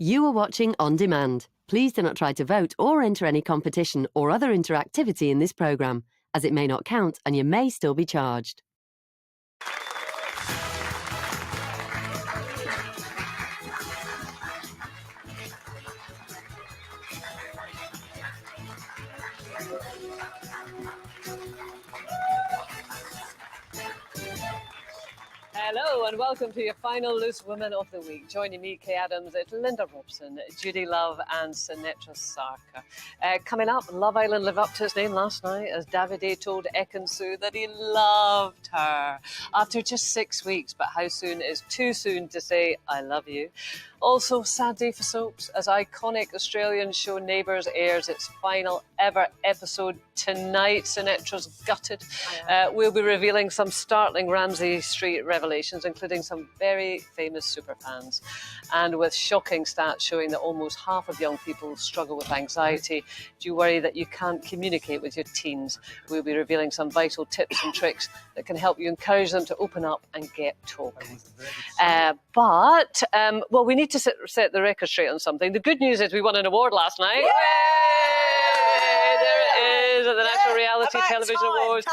You are watching On Demand. Please do not try to vote or enter any competition or other interactivity in this programme, as it may not count and you may still be charged. Hello and welcome to your final Loose Women of the Week. Joining me, Kay Adams, it's Linda Robson, Judy Love and Sinetra Sarkar. Coming up, Love Island lived up to its name last night as Davide told Ekin-Su that he loved her after just 6 weeks. But how soon is too soon to say I love you? Also, sad day for soaps as iconic Australian show Neighbours airs its final ever episode tonight. Sinetra's gutted. We'll be revealing some startling Ramsay Street revelations, including some very famous superfans. And with shocking stats showing that almost half of young people struggle with anxiety, do you worry that you can't communicate with your teens? We'll be revealing some vital tips and tricks that can help you encourage them to open up and get talking. Well, we need to set the record straight on something. The good news is we won an award last night. Yay! There it is at the National Reality Television Awards.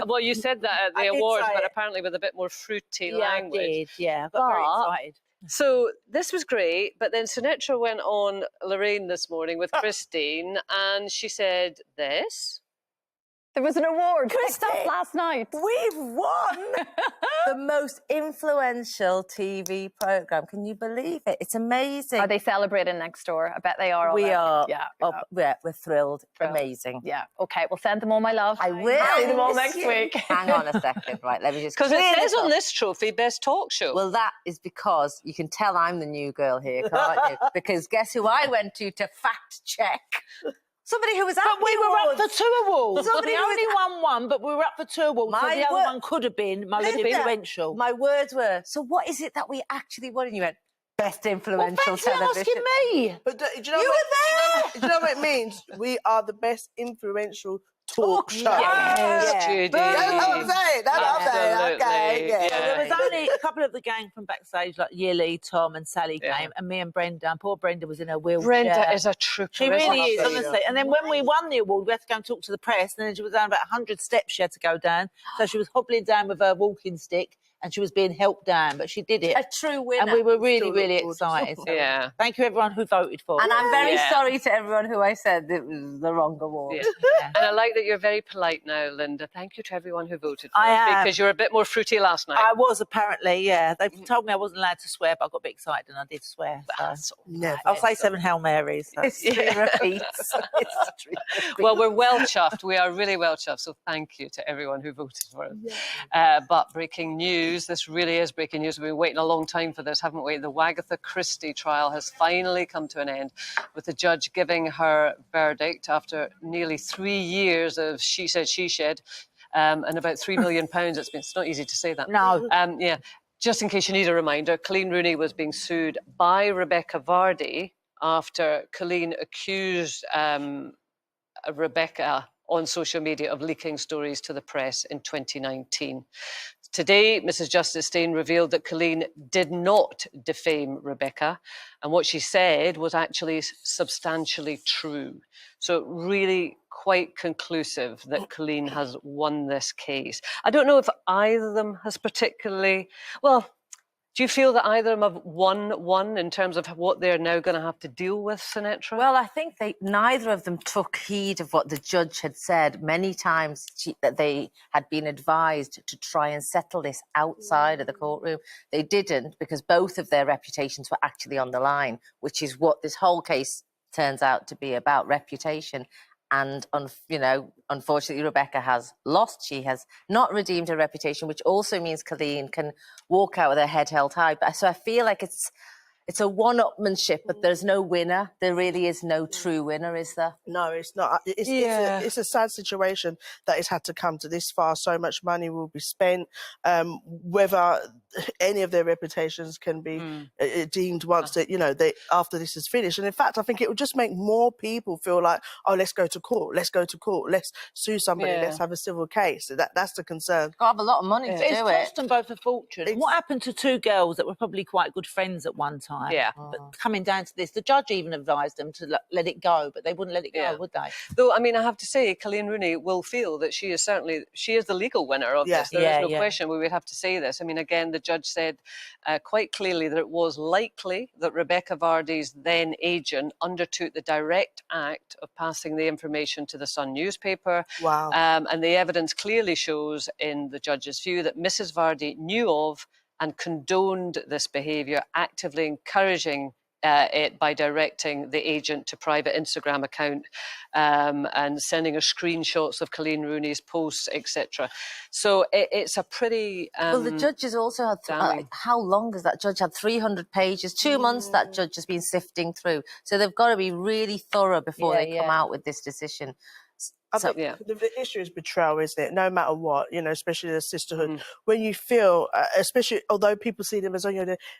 Well, you said that at the awards, but apparently with a bit more fruity language. I did, yeah. I got very excited. So this was great, but then Sinetra went on Lorraine this morning with Christine, and she said this. There was an award picked up last night. We've won the most influential TV programme. Can you believe it? It's amazing. Are they celebrating next door? I bet they are. We are. Yeah. We're thrilled. Amazing. Yeah. Okay, we'll send them all my love. I will. See them all next week. Hang on a second. Right, let me just... Because it says on this trophy, best talk show. Well, that is because you can tell I'm the new girl here, can't you? Because guess who I went to fact check? Somebody who was at But we were up for 2 awards. Somebody the only one, but we were up for 2 awards. So the other one could have been most influential. My words were, so what is it that we actually won? And you went, best influential television. Asking me. But do you know You were there! Do you know what it means? We are the best influential talk show. Yes, Judy. That's what I'm saying. That's what I'm saying. Okay, yeah. Yeah. There was only a couple of the gang from backstage, like Yili, Tom and Sally came, and me and Brenda. And poor Brenda was in her wheelchair. Brenda is a trooper. She really is, honestly. And then when we won the award, we had to go and talk to the press. And then she was down about 100 steps she had to go down. So she was hobbling down with her walking stick. And she was being helped down, but she did it. A true winner. And we were really, really excited. So Yeah. thank you, everyone who voted for And her. I'm very sorry to everyone who I said it was the wrong award. Yeah. And I like that you're very polite now, Linda. Thank you to everyone who voted for I us, am. because you were a bit more fruity last night. I was, apparently, yeah. They told me I wasn't allowed to swear, but I got a bit excited and I did swear. So. That's all right. Never. I'll say 7 Hail Marys. So. History repeats. History repeats. Well, we're well chuffed. We are really well chuffed. So thank you to everyone who voted for us. But breaking news, this really is breaking news. We've been waiting a long time for this, haven't we? The Wagatha Christie trial has finally come to an end, with the judge giving her verdict after nearly 3 years of she said, and about £3 million. It's not easy to say that. No. Yeah. Just in case you need a reminder, Colleen Rooney was being sued by Rebecca Vardy after Colleen accused Rebecca on social media of leaking stories to the press in 2019. Today, Mrs. Justice Stein revealed that Colleen did not defame Rebecca, and what she said was actually substantially true. So really quite conclusive that Colleen has won this case. I don't know if either of them has particularly... Well, do you feel that either of them have won in terms of what they're now going to have to deal with, Sinetra? Well, I think neither of them took heed of what the judge had said many times, that they had been advised to try and settle this outside of the courtroom. They didn't, because both of their reputations were actually on the line, which is what this whole case turns out to be about, reputation. And, unfortunately, Rebecca has lost. She has not redeemed her reputation, which also means Colleen can walk out with her head held high. So I feel like it's a one-upmanship, but there's no winner. There really is no true winner, is there? No, it's not. It's a sad situation that it's had to come to this far. So much money will be spent. Whether any of their reputations can be deemed once that after this is finished. And in fact, I think it would just make more people feel like, oh, let's go to court. Let's go to court. Let's sue somebody. Let's have a civil case. So that's the concern. Got to have a lot of money to do it. It's cost them both a fortune. What happened to 2 girls that were probably quite good friends at one time? life. Yeah. But coming down to this, the judge even advised them to let it go, but they wouldn't let it go, Yeah. would they? Though, I mean, I have to say, Colleen Rooney will feel that she is the legal winner of this. There is no question we would have to say this. I mean, again, the judge said quite clearly that it was likely that Rebecca Vardy's then agent undertook the direct act of passing the information to the Sun newspaper. Wow. And the evidence clearly shows, in the judge's view, that Mrs. Vardy knew of and condoned this behaviour, actively encouraging it by directing the agent to private Instagram account and sending her screenshots of Colleen Rooney's posts, etc. So it's a pretty well, the judges also had how long has that judge had? 300 pages, 2 months that judge has been sifting through. So they've got to be really thorough before they come out with this decision. I think the issue is betrayal, isn't it? No matter what, especially the sisterhood. When you feel, especially although people see them as,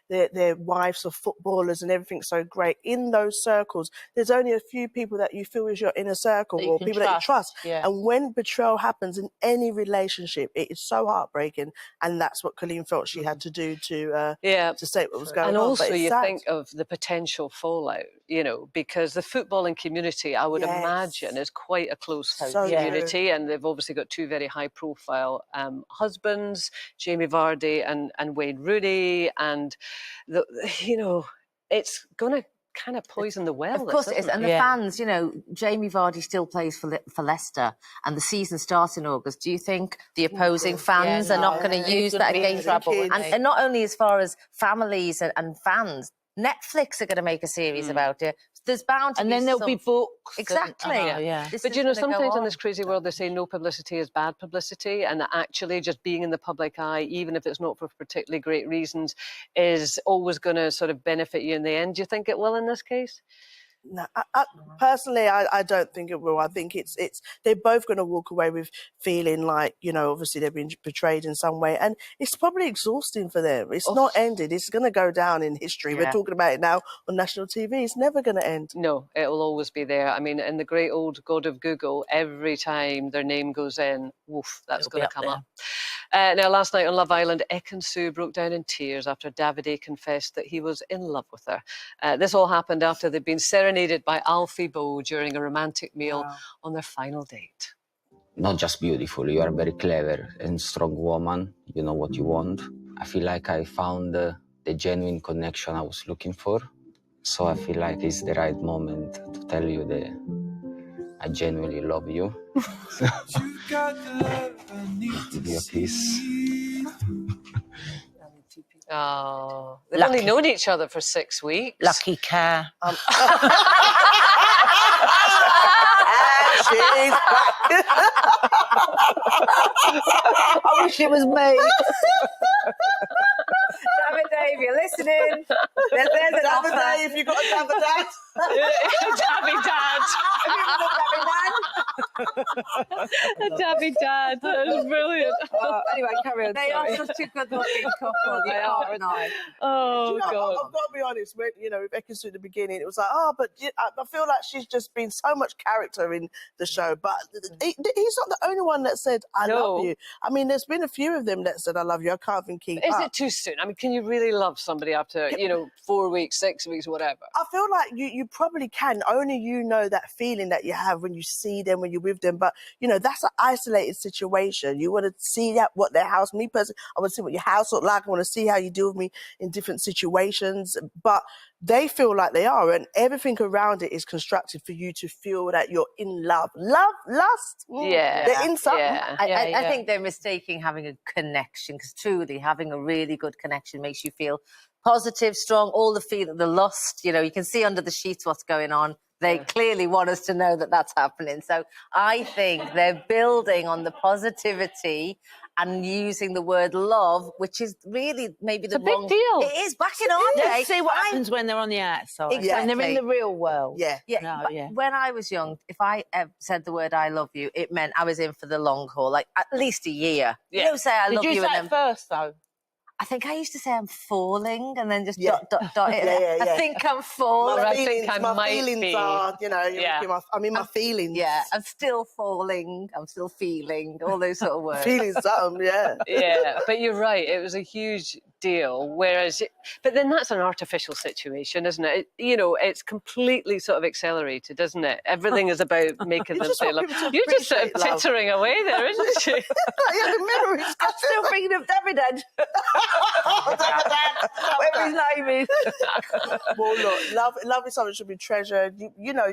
their wives of footballers and everything's so great, in those circles, there's only a few people that you feel is your inner circle or people that you trust. Yeah. And when betrayal happens in any relationship, it is so heartbreaking. And that's what Colleen felt she had to do to say what was going on. And also but you sad. think of the potential fallout, because the footballing community, I would imagine, is quite a close community, and they've obviously got two very high-profile husbands, Jamie Vardy and Wayne Rooney, and it's going to kind of poison the well. Of course it is. And the fans, Jamie Vardy still plays for Leicester and the season starts in August. Do you think the opposing fans are not going to use that against them? And not only as far as families and fans, Netflix are going to make a series about it. There's bound to be then there'll be books. Exactly. But sometimes in this crazy world they say no publicity is bad publicity, and that actually just being in the public eye, even if it's not for particularly great reasons, is always going to sort of benefit you in the end. Do you think it will in this case? No, personally, I don't think it will. I think it's they're both going to walk away with feeling like, obviously they've been betrayed in some way. And it's probably exhausting for them. It's not ended. It's going to go down in history. We're talking about it now on national TV. It's never going to end. No, it will always be there. I mean, in the great old God of Google, every time their name goes in, woof, that's going to come up. Now, last night on Love Island, Ekin-Su broke down in tears after Davide confessed that he was in love with her. This all happened after they'd been serenaded by Alfie Boe during a romantic meal on their final date. Not just beautiful, you are very clever and strong woman. You know what you want. I feel like I found the genuine connection I was looking for. So I feel like it's the right moment to tell you that I genuinely love you. Give you a kiss. Oh, they've only known each other for 6 weeks. Lucky car. I wish it was me. Dave, you're listening. There's an offer. If you've got a Davide. Dabby Dad. A Dabby Dad. That was brilliant. Anyway, carry on. They are such a good-looking couple. They are nice. Oh, God. God. I've got to be honest. When, with Ekin-Su at the beginning, it was like, but I feel like she's just been so much character in the show. But he's not the only one that said, I love you. I mean, there's been a few of them that said, I love you. I can't even keep Is up. it too soon? I mean, can you really love somebody after, 4 weeks, 6 weeks, whatever? I feel like you probably can. Only you know that feeling that you have when you see them, when you're with them. But, that's an isolated situation. You want to see what their house, me personally, I want to see what your house look like. I want to see how you deal with me in different situations. But they feel like they are, and everything around it is constructed for you to feel that you're in love. Lust. They're in something. I think they're mistaking having a connection, because truly having a really good connection makes you feel positive, strong, all the lust, you can see under the sheets what's going on. They clearly want us to know that that's happening. So I think they're building on the positivity and using the word love, which is really maybe the wrong... big deal. It is. Back in our day... Let's see what happens when they're on the outside. Exactly. When they're in the real world. When I was young, if I said the word I love you, it meant I was in for the long haul, like at least a year. You don't say I love you. Did you say it first, though? I think I used to say I'm falling and then just dot it. I think I'm falling. My be. feelings are, my feelings. Yeah, I'm still falling. I'm still feeling. All those sort of words. Feeling something, Yeah, but you're right. It was a huge deal. Whereas, but then that's an artificial situation, isn't it? You know, it's completely sort of accelerated, isn't it? Everything is about making them just feel want love. people to You're just sort of appreciate love. tittering away there, isn't she? Yeah, the memories. I'm still thinking of David. Whatever his name is. Well, look, love is something that should be treasured. You know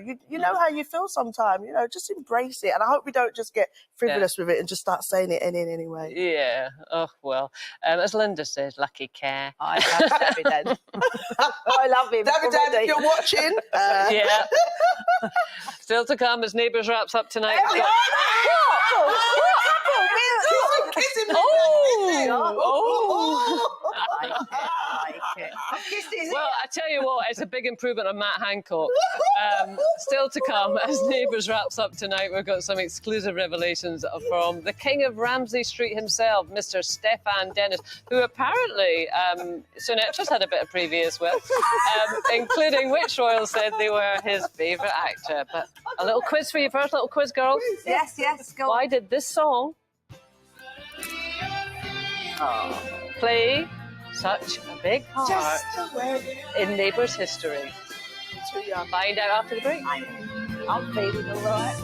how you feel sometimes. You know, just embrace it. And I hope we don't just get frivolous with it and just start saying it anyway. Yeah. Oh, well. As Linda says, lucky car. I love David. I love him. David, if you're watching. Yeah. Still to come as Neighbours wraps up tonight. Well, I tell you what, it's a big improvement on Matt Hancock. Still to come as Neighbours wraps up tonight. We've got some exclusive revelations from the King of Ramsey Street himself, Mr. Stefan Dennis, who apparently Sunetra's had a bit of previous with, including which royals said they were his favourite actor. But a little quiz for you first, little quiz, girls. Yes, go. Why did this song play such a big part in Neighbours history? Find out after the break. I'm feeling all right.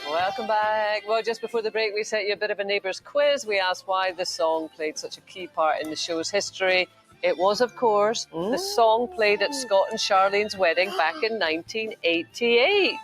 Welcome back. Well, just before the break, we set you a bit of a Neighbours quiz. We asked why the song played such a key part in the show's history. It was, of course, the song played at Scott and Charlene's wedding back in 1988.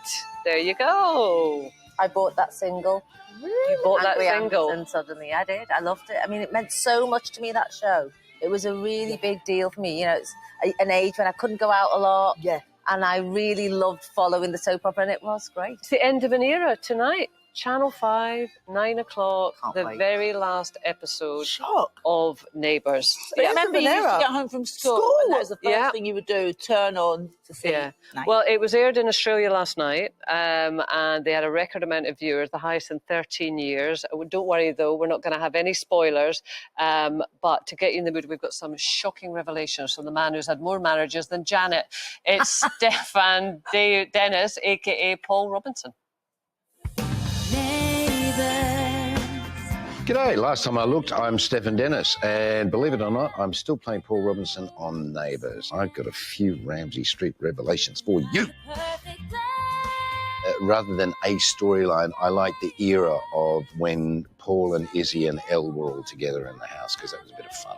There you go. I bought that single. You bought that Angry single. And suddenly I did. I loved it. I mean, it meant so much to me, that show. It was a really big deal for me. You know, it's an age when I couldn't go out a lot. Yeah. And I really loved following the soap opera, and it was great. It's the end of an era tonight. Channel 5, 9 o'clock, the wait. very last episode Shock. of Neighbours. Yeah. Remember, you used to get home from school, and that was the first thing you would do, turn on to see. Yeah. Night. Well, it was aired in Australia last night, and they had a record amount of viewers, the highest in 13 years. Don't worry, though, we're not going to have any spoilers. But to get you in the mood, we've got some shocking revelations from the man who's had more marriages than Janet. It's Stefan Dennis, a.k.a. Paul Robinson. G'day, last time I looked, I'm Stefan Dennis, and believe it or not, I'm still playing Paul Robinson on Neighbours. I've got a few Ramsey Street revelations for you. Rather than a storyline, I like the era of when Paul and Izzy and Elle were all together in the house, because that was a bit of fun.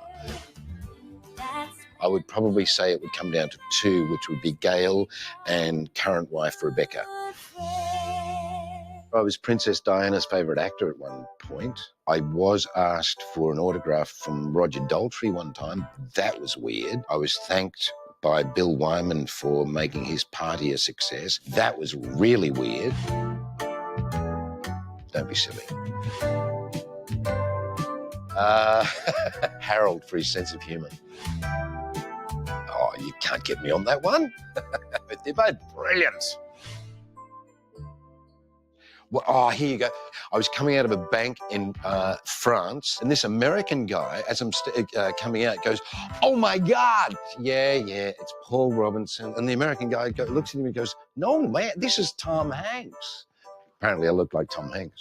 I would probably say it would come down to two, which would be Gail and current wife Rebecca. I was Princess Diana's favourite actor at one point. I was asked for an autograph from Roger Daltrey one time. That was weird. I was thanked by Bill Wyman for making his party a success. That was really weird. Don't be silly. Harold for his sense of humour. Oh, you can't get me on that one. But they're both brilliant. Well, oh, here you go. I was coming out of a bank in France, and this American guy, as I'm coming out, goes, "Oh my God!" Yeah, it's Paul Robinson. And the American guy looks at him and goes, "No, man, this is Tom Hanks." Apparently, I look like Tom Hanks.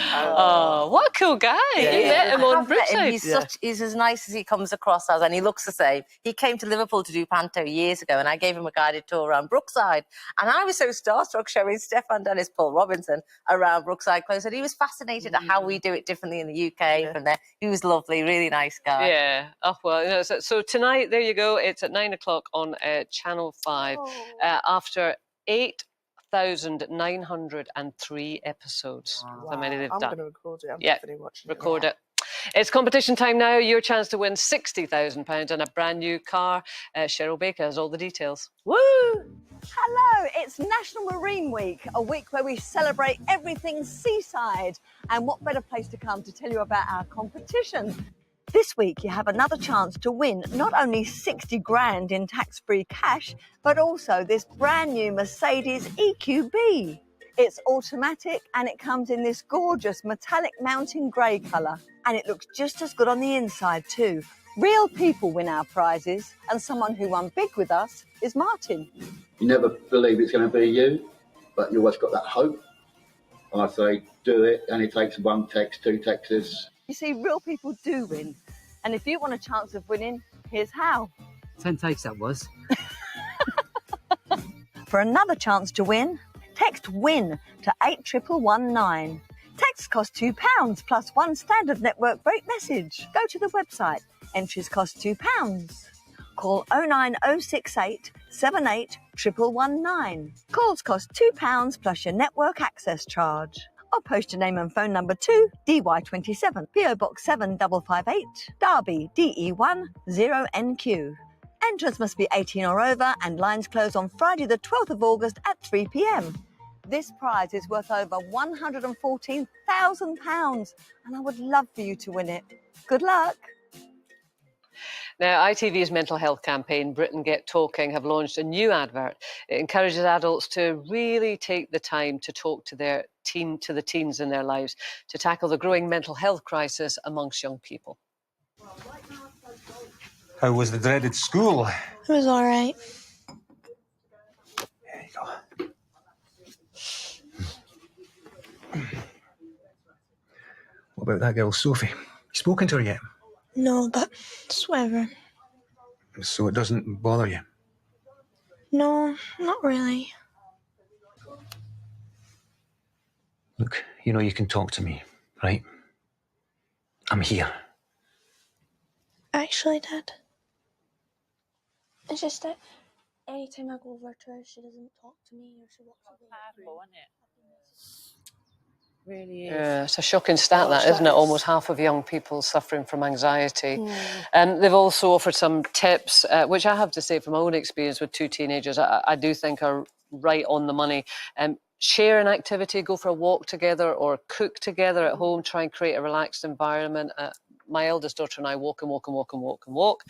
Oh, what a cool guy. You met him on Brookside. He's as nice as he comes across as, and he looks the same. He came to Liverpool to do Panto years ago, and I gave him a guided tour around Brookside. And I was so starstruck showing Stefan Dennis, Paul Robinson around Brookside Close, and he was fascinated at how we do it differently in the UK from there. He was lovely, really nice guy. Yeah. Oh, well, you know, so tonight, there you go. It's at 9 o'clock on Channel 5 after 8,903 episodes. Wow. How many they've I'm done. going to record it. I'm Yeah, definitely watching record it. It's competition time now. Your chance to win £60,000 and a brand new car. Cheryl Baker has all the details. Woo! Hello, it's National Marine Week, a week where we celebrate everything seaside. And what better place to come to tell you about our competition? This week you have another chance to win not only 60 grand in tax-free cash, but also this brand new Mercedes EQB. It's automatic and it comes in this gorgeous metallic mountain grey colour. And it looks just as good on the inside too. Real people win our prizes, and someone who won big with us is Martin. You never believe it's going to be you, but you always got that hope. And I say, do it, and it takes 1 text, 2 texts. You see, real people do win. And if you want a chance of winning, here's how. 10 takes that was. For another chance to win, text WIN to 81119. Texts cost £2 plus 1 standard network break message. Go to the website. Entries cost £2. Call 09068 78 1119. Calls cost £2 plus your network access charge. Or post your name and phone number to DY27, PO Box 7558, Derby, DE1 0NQ. Entrants must be 18 or over, and lines close on Friday the 12th of August at 3 p.m. This prize is worth over £114,000, and I would love for you to win it. Good luck. Now, ITV's mental health campaign, Britain Get Talking, have launched a new advert. It encourages adults to really take the time to talk to the teens in their lives to tackle the growing mental health crisis amongst young people. How was the dreaded school? It was all right. There you go. What about that girl, Sophie? You spoken to her yet? No, but it's whatever. So it doesn't bother you? No, not really. Look, you know you can talk to me, right? I'm here. Actually, Dad. It's just that anytime I go over to her, she doesn't talk to me or she walks away. Really is. Yeah, it's a shocking stat, that, isn't it? Almost half of young people suffering from anxiety. They've also offered some tips, which I have to say from my own experience with 2 teenagers, I do think are right on the money. Share an activity, go for a walk together or cook together at home, try and create a relaxed environment. My eldest daughter and I walk and walk and walk and walk and walk.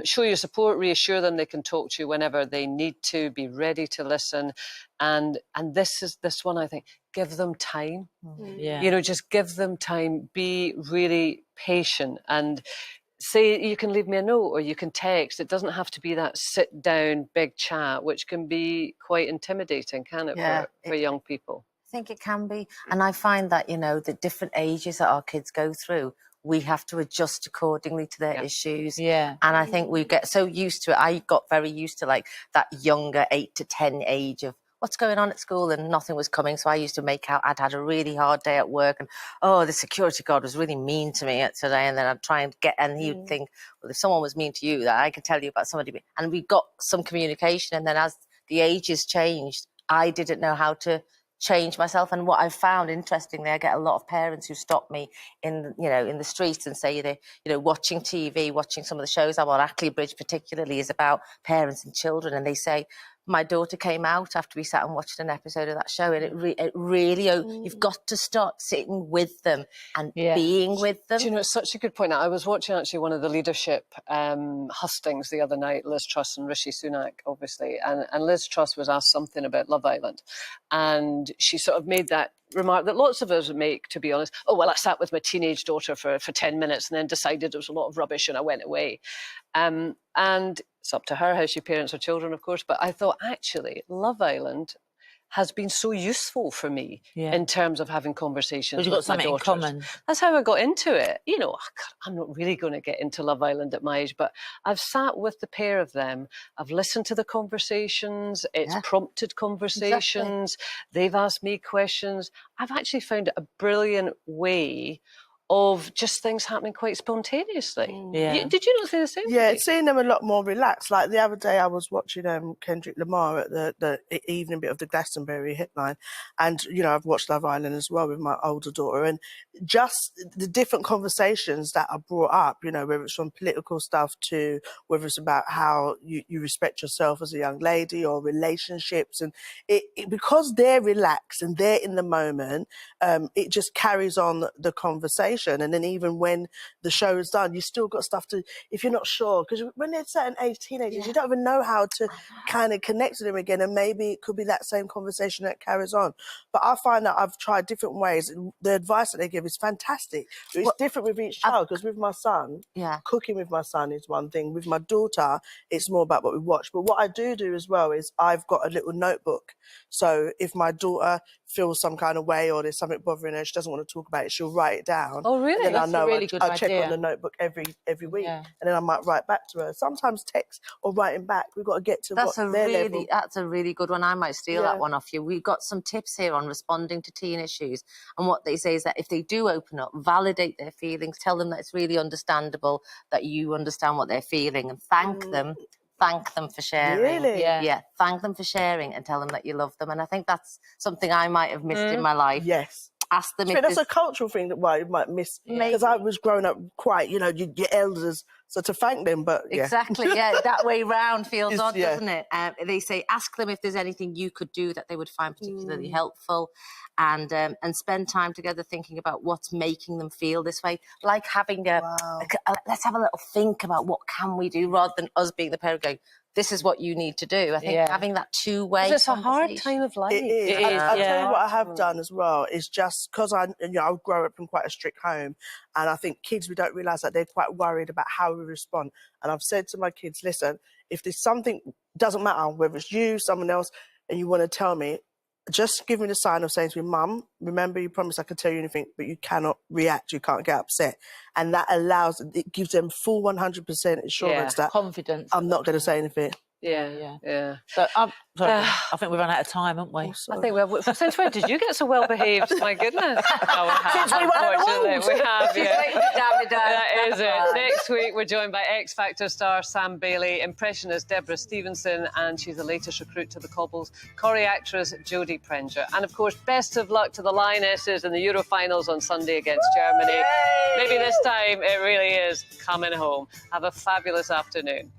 Show your support, reassure them they can talk to you whenever they need to, be ready to listen. And this one, I think, give them time. Yeah. You know, just give them time, be really patient and say you can leave me a note or you can text. It doesn't have to be that sit down big chat, which can be quite intimidating, can it, for young people? I think it can be. And I find that, you know, the different ages that our kids go through, we have to adjust accordingly to their issues. Yeah. And I think we get so used to it. I got very used to like that younger 8 to 10 age of what's going on at school, and nothing was coming. So I used to make out I'd had a really hard day at work and, oh, the security guard was really mean to me today. And then I'd try and and he would think, well, if someone was mean to you, that I could tell you about somebody. And we got some communication. And then as the ages changed, I didn't know how to change myself. And what I've found, interestingly, I get a lot of parents who stop me in the streets and say they, watching TV, watching some of the shows I'm on. Ackley Bridge particularly is about parents and children, and they say, my daughter came out after we sat and watched an episode of that show, and it really you've got to start sitting with them and being with them. Do you know, it's such a good point. I was watching actually one of the leadership hustings the other night, Liz Truss and Rishi Sunak, obviously, and Liz Truss was asked something about Love Island, and she sort of made that remark that lots of us make, to be honest. Oh, well, I sat with my teenage daughter for 10 minutes and then decided it was a lot of rubbish and I went away. And it's up to her how she parents her children, of course. But I thought, actually, Love Island has been so useful for me in terms of having conversations with my daughters. You've got something in common. That's how I got into it. You know, I'm not really going to get into Love Island at my age, but I've sat with the pair of them. I've listened to the conversations. It's prompted conversations. Exactly. They've asked me questions. I've actually found it a brilliant way of just things happening quite spontaneously. Did you not say the same thing? Yeah, seeing them a lot more relaxed. Like the other day I was watching Kendrick Lamar at the evening bit of the Glastonbury headline, and, I've watched Love Island as well with my older daughter, and just the different conversations that are brought up, whether it's from political stuff to whether it's about how you respect yourself as a young lady or relationships, and it because they're relaxed and they're in the moment, it just carries on the conversation. conversation. And then even when the show is done, you still got stuff to, if you're not sure, because when they're certain age teenagers, you don't even know how to kind of connect to them again. And maybe it could be that same conversation that carries on. But I find that I've tried different ways. The advice that they give is fantastic. It's different with each child, because with my son, cooking with my son is one thing. With my daughter, it's more about what we watch. But what I do as well is I've got a little notebook. So if my daughter feels some kind of way or there's something bothering her, she doesn't want to talk about it, she'll write it down. Oh, really? And then That's a really good I check idea. on the notebook every week. And then I might write back to her. Sometimes text or writing back. We've got to get to That's what their level. That's a really good one. I might steal that one off you. We've got some tips here on responding to teen issues. And what they say is that if they do open up, validate their feelings, tell them that it's really understandable, that you understand what they're feeling, and thank them. Thank them for sharing. Really? Yeah. Thank them for sharing and tell them that you love them. And I think that's something I might have missed in my life. Yes. Ask them if that's a cultural thing that you might miss. Because I was growing up quite, your elders, so to thank them, but Exactly, that way round feels odd, doesn't it? They say, ask them if there's anything you could do that they would find particularly helpful, and spend time together thinking about what's making them feel this way. Like having let's have a little think about what can we do, rather than us being the parent going, this is what you need to do. I think having that two-way It's a hard time of life. It is. I'll tell you what I have done as well is just because I grew up in quite a strict home, and I think kids, we don't realise that they're quite worried about how we respond. And I've said to my kids, listen, if there's something, doesn't matter whether it's you, someone else, and you want to tell me, just give me the sign of saying to me, Mum, remember you promised I could tell you anything, but you cannot react, you can't get upset. And that it gives them full 100% assurance that confidence. I'm not going to say anything. Yeah. So I think we've run out of time, haven't we? I think we have. Since when did you get so well behaved? My goodness. Since we won an award. We have, That is it. Next week, we're joined by X Factor star Sam Bailey, impressionist Deborah Stevenson, and she's the latest recruit to the Cobbles, Corrie actress Jodie Prenger. And, of course, best of luck to the Lionesses in the Euro finals on Sunday against Germany. Maybe this time it really is coming home. Have a fabulous afternoon.